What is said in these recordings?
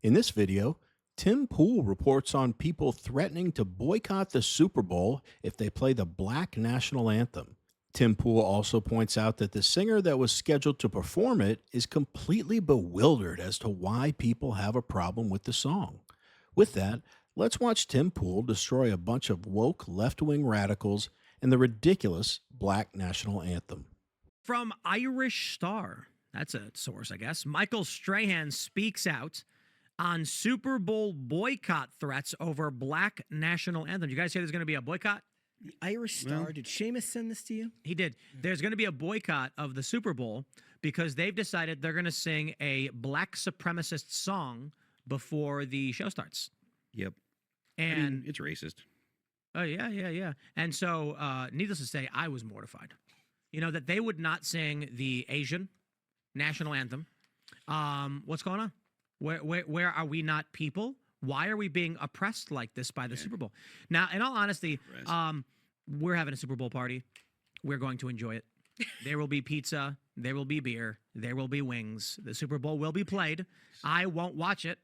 In this video, Tim Pool reports on people threatening to boycott the Super Bowl if they play the Black National Anthem. Tim Pool also points out that the singer that was scheduled to perform it is completely bewildered as to why people have a problem with the song. With that, let's watch Tim Pool destroy a bunch of woke left-wing radicals and the ridiculous Black National Anthem. From Irish Star, that's a source, I guess, Michael Strahan speaks out on Super Bowl boycott threats over Black National Anthem. You guys say there's going to be a boycott? The Irish Star, did Seamus send this to you? He did. There's going to be a boycott of the Super Bowl because they've decided they're going to sing a black supremacist song before the show starts. Yep. And I mean, it's racist. Oh, yeah. And so, needless to say, I was mortified. You know, that they would not sing the Asian national anthem. What's going on? Where are we not people? Why are we being oppressed like this by the Super Bowl? Now, in all honesty, we're having a Super Bowl party. We're going to enjoy it. There will be pizza. There will be beer. There will be wings. The Super Bowl will be played. I won't watch it.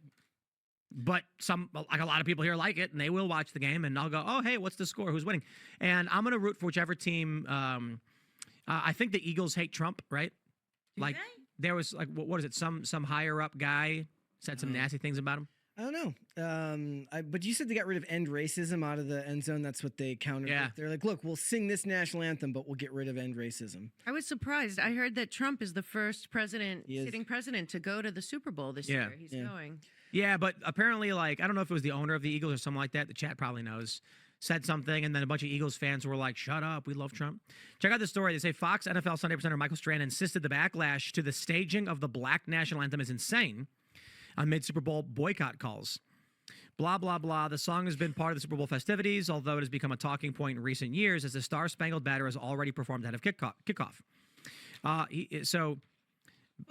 But like a lot of people here like it, and they will watch the game, and I'll go, oh, hey, what's the score? Who's winning? And I'm going to root for whichever team. I think the Eagles hate Trump, right? Like there was like, what is it? Some higher up guy said some nasty things about him. I don't know. But you said they got rid of end racism out of the end zone. That's what they countered with. They're like, look, we'll sing this national anthem, but we'll get rid of end racism. I was surprised. I heard that Trump is the first sitting president to go to the Super Bowl this year. He's going. Yeah, but apparently, like, I don't know if it was the owner of the Eagles or something like that. The chat probably knows. Said something, and then a bunch of Eagles fans were like, shut up, we love Trump. Check out the story. They say Fox NFL Sunday presenter Michael Strahan insisted the backlash to the staging of the Black National Anthem is insane amid Super Bowl boycott calls. Blah, blah, blah. The song has been part of the Super Bowl festivities, although it has become a talking point in recent years as the Star-Spangled Banner has already performed ahead of kickoff. But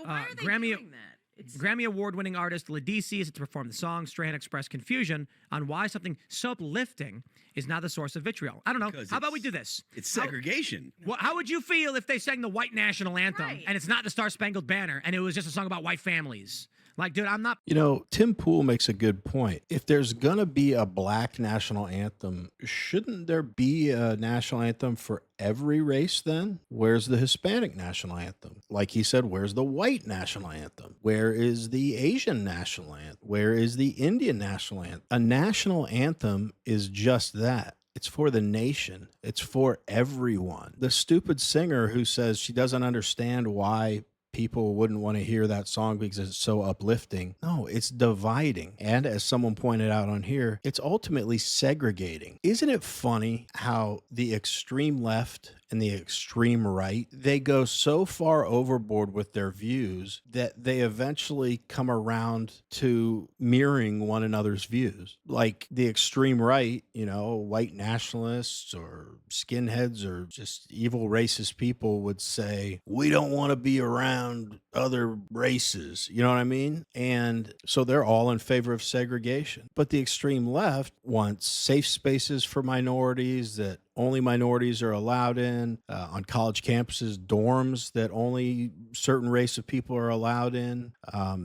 why are they doing that? Grammy Award-winning artist Ledisi is to perform the song. Strahan expressed confusion on why something so uplifting is now the source of vitriol. I don't know. How about we do this? It's segregation. How would you feel if they sang the white national anthem and it's not the Star-Spangled Banner and it was just a song about white families? Like, dude, I'm not... You know, Tim Pool makes a good point. If there's going to be a black national anthem, shouldn't there be a national anthem for every race then? Where's the Hispanic national anthem? Like he said, where's the white national anthem? Where is the Asian national anthem? Where is the Indian national anthem? A national anthem is just that. It's for the nation. It's for everyone. The stupid singer who says she doesn't understand why people wouldn't want to hear that song because it's so uplifting. No, it's dividing. And as someone pointed out on here, it's ultimately segregating. Isn't it funny how the extreme left and the extreme right, they go so far overboard with their views that they eventually come around to mirroring one another's views. Like the extreme right, you know, white nationalists or skinheads or just evil racist people would say, we don't want to be around other races. You know what I mean? And so they're all in favor of segregation. But the extreme left wants safe spaces for minorities, that only minorities are allowed in, on college campuses, dorms that only certain race of people are allowed in.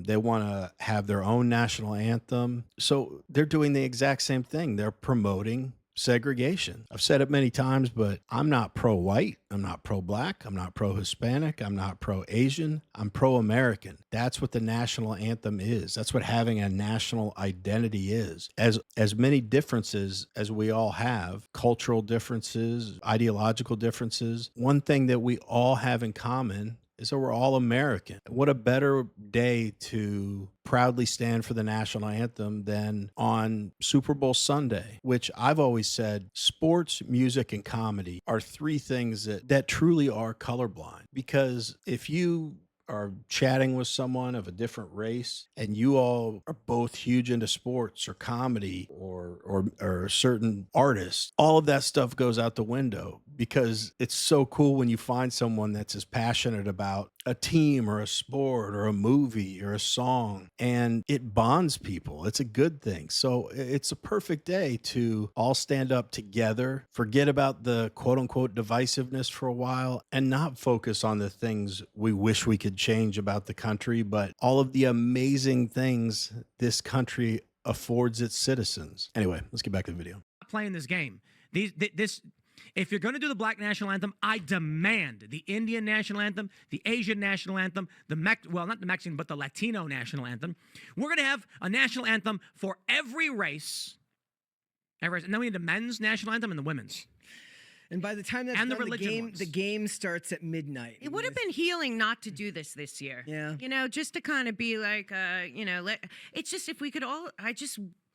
They want to have their own national anthem. So they're doing the exact same thing. They're promoting segregation. I've said it many times, but I'm not pro-white. I'm not pro-black. I'm not pro-Hispanic. I'm not pro-Asian. I'm pro-American. That's what the national anthem is. That's what having a national identity is. As many differences as we all have, cultural differences, ideological differences, one thing that we all have in common is that we're all American. What a better day to proudly stand for the national anthem than on Super Bowl Sunday, which I've always said sports, music, and comedy are three things that truly are colorblind. Because if you are chatting with someone of a different race and you all are both huge into sports or comedy or certain artists, all of that stuff goes out the window because it's so cool when you find someone that's as passionate about a team or a sport or a movie or a song, and it bonds people. It's a good thing. So it's a perfect day to all stand up together, forget about the quote unquote divisiveness for a while, and not focus on the things we wish we could change about the country, but all of the amazing things this country affords its citizens. Anyway, let's get back to the video. Playing this game. If you're going to do the Black national anthem, I demand the Indian national anthem, the Asian national anthem, not the Mexican, but the Latino national anthem. We're going to have a national anthem for every race. And then we need the men's national anthem and the women's. And by the time that's and done, the game starts at midnight. It would have been healing not to do this year. Yeah. You know, just to kind of be like, it's just if we could all,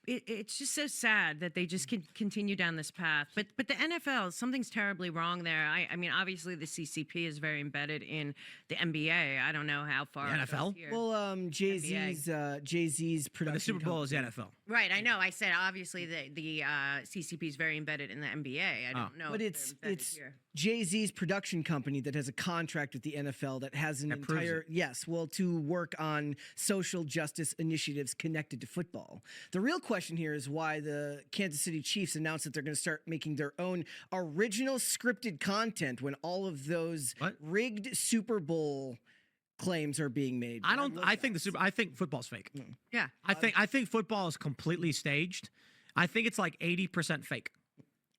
it's just so sad that they just continue down this path. But the NFL, something's terribly wrong there. I mean, obviously the CCP is very embedded in the NBA. I don't know how far. The NFL? Well, Jay-Z's production. But the Super Bowl is the NFL. Right, I know. I said obviously the CCP is very embedded in the NBA. I don't know. But it's Jay-Z's production company that has a contract with the NFL that has an entire to work on social justice initiatives connected to football. The real question here is why the Kansas City Chiefs announced that they're going to start making their own original scripted content when all of those rigged Super Bowl claims are being made. I think football's fake. Yeah. I think football is completely staged. I think it's like 80% fake.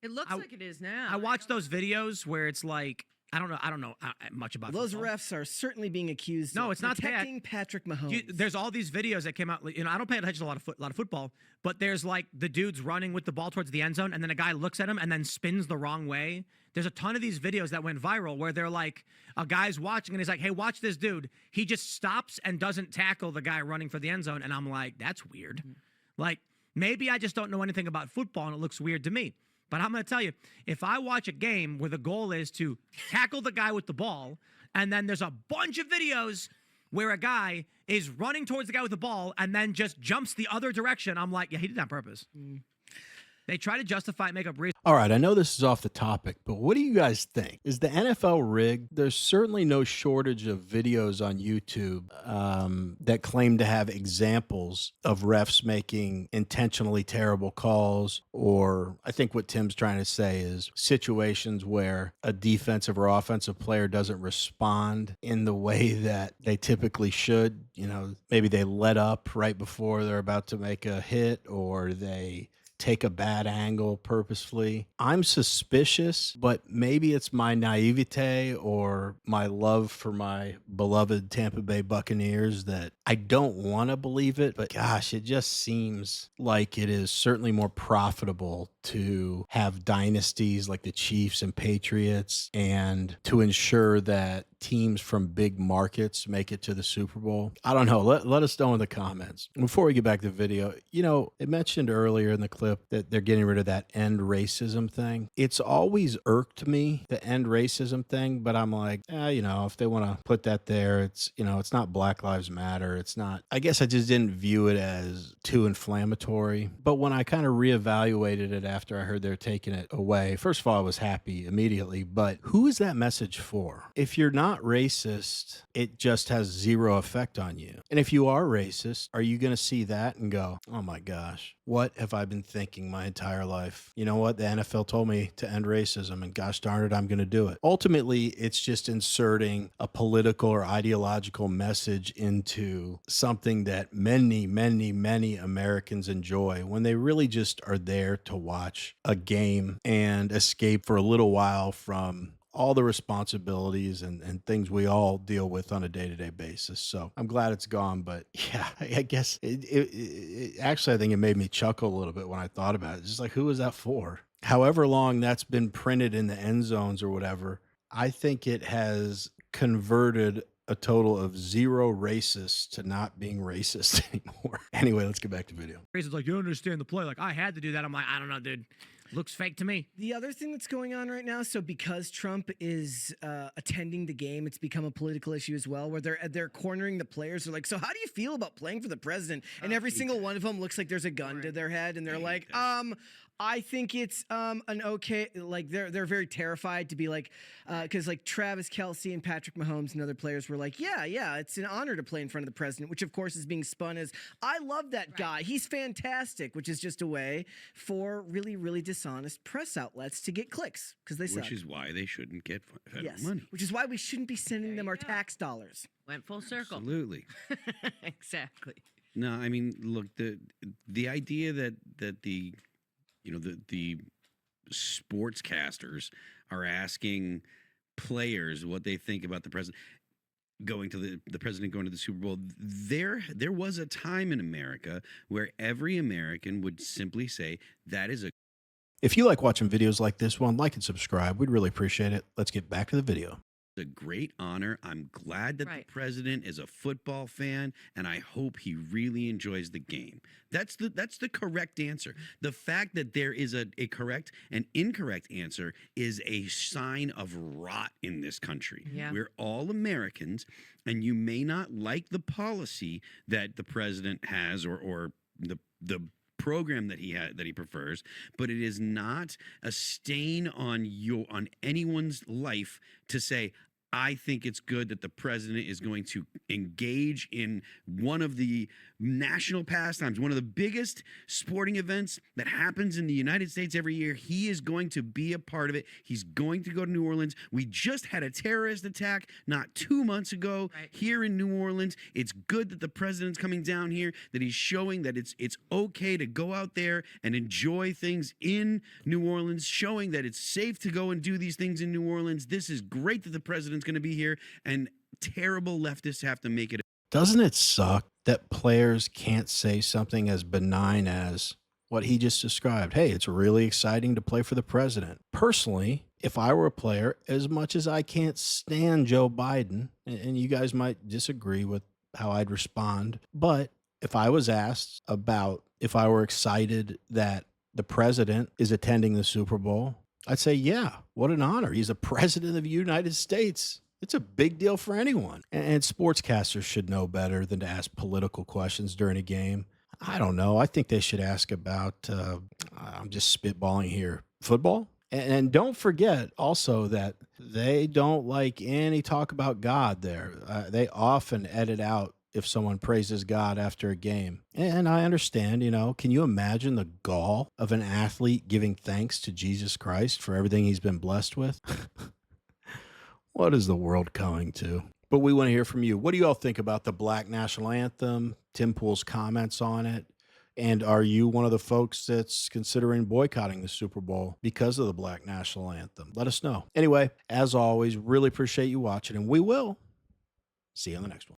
It looks like it is now. I watch those videos where it's like I don't know much about those football. refs are certainly being accused of it's not protecting Patrick Mahomes. There's all these videos that came out. You know, I don't pay attention to a lot of football, but there's like the dude's running with the ball towards the end zone, and then a guy looks at him and then spins the wrong way. There's a ton of these videos that went viral where they're like, a guy's watching and he's like, hey, watch this dude. He just stops and doesn't tackle the guy running for the end zone. And I'm like, that's weird. Like, maybe I just don't know anything about football and it looks weird to me. But I'm going to tell you, if I watch a game where the goal is to tackle the guy with the ball, and then there's a bunch of videos where a guy is running towards the guy with the ball and then just jumps the other direction, I'm like, yeah, he did that on purpose. They try to justify it, make up reasons. All right, I know this is off the topic, but what do you guys think? Is the NFL rigged? There's certainly no shortage of videos on YouTube that claim to have examples of refs making intentionally terrible calls, or I think what Tim's trying to say is situations where a defensive or offensive player doesn't respond in the way that they typically should. You know, maybe they let up right before they're about to make a hit, or they take a bad angle purposefully. I'm suspicious, but maybe it's my naivete or my love for my beloved Tampa Bay Buccaneers that I don't want to believe it, but gosh, it just seems like it is certainly more profitable to have dynasties like the Chiefs and Patriots and to ensure that teams from big markets make it to the Super Bowl. I don't know. Let us know in the comments. Before we get back to the video, you know, it mentioned earlier in the clip that they're getting rid of that end racism thing. It's always irked me, the end racism thing, but I'm like, you know, if they want to put that there, it's, you know, it's not Black Lives Matter. It's not, I guess I just didn't view it as too inflammatory. But when I kind of reevaluated it after I heard they're taking it away, first of all, I was happy immediately, but who is that message for? If you're not racist, it just has zero effect on you. And if you are racist, are you going to see that and go, oh my gosh, what have I been thinking my entire life? You know what? The NFL told me to end racism, and gosh darn it, I'm going to do it. Ultimately, it's just inserting a political or ideological message into something that many, many, many Americans enjoy when they really just are there to watch a game and escape for a little while from all the responsibilities and things we all deal with on a day-to-day basis. So I'm glad it's gone, but yeah, I guess it actually, I think it made me chuckle a little bit when I thought about it. It's just like, who is that for? However long that's been printed in the end zones or whatever, I think it has converted a total of 0 racists to not being racist anymore. Anyway, let's get back to video. It's like, you don't understand the play. Like, I had to do that. I'm like, I don't know, dude. Looks fake to me. The other thing that's going on right now, so because Trump is attending the game, it's become a political issue as well, where they're cornering the players. They're like, so how do you feel about playing for the president? And every single one of them looks like there's a gun to their head, and they're like, I think it's an okay. Like they're very terrified to be like, because like Travis Kelce and Patrick Mahomes and other players were like, yeah, it's an honor to play in front of the president, which of course is being spun as, I love that guy, he's fantastic, which is just a way for really, really dishonest press outlets to get clicks because they suck. Which is why they shouldn't get federal money. Which is why we shouldn't be sending them our tax dollars. Went full circle. Absolutely. Exactly. No, I mean, look, the idea that the the sportscasters are asking players what they think about the president going to the president going to the Super Bowl. There was a time in America where every American would simply say that is a If you like watching videos like this one, like and subscribe. We'd really appreciate it. Let's get back to the video. great honor. I'm glad that the president is a football fan, and I hope he really enjoys the game. That's the correct answer. The fact that there is a correct and incorrect answer is a sign of rot in this country. Yeah. We're all Americans, and you may not like the policy that the president has or the program that he prefers, but it is not a stain on anyone's life to say, I think it's good that the president is going to engage in one of the national pastimes, one of the biggest sporting events that happens in the United States every year. He is going to be a part of it. He's going to go to New Orleans. We just had a terrorist attack not 2 months ago here in New Orleans. It's good that the president's coming down here, that he's showing that it's okay to go out there and enjoy things in New Orleans, showing that it's safe to go and do these things in New Orleans. This is great that the president's going to be here, and terrible leftists have to make it. Doesn't it suck that players can't say something as benign as what he just described? Hey, it's really exciting to play for the president. Personally, if I were a player, as much as I can't stand Joe Biden, and you guys might disagree with how I'd respond, but if I was asked about if I were excited that the president is attending the Super Bowl, I'd say, yeah, what an honor. He's the president of the United States. It's a big deal for anyone. And sportscasters should know better than to ask political questions during a game. I don't know. I think they should ask about, I'm just spitballing here, football. And don't forget also that they don't like any talk about God there. They often edit out if someone praises God after a game. And I understand, can you imagine the gall of an athlete giving thanks to Jesus Christ for everything he's been blessed with? What is the world coming to? But we want to hear from you. What do you all think about the Black National Anthem? Tim Pool's comments on it. And are you one of the folks that's considering boycotting the Super Bowl because of the Black National Anthem? Let us know. Anyway, as always, really appreciate you watching, and we will see you on the next one.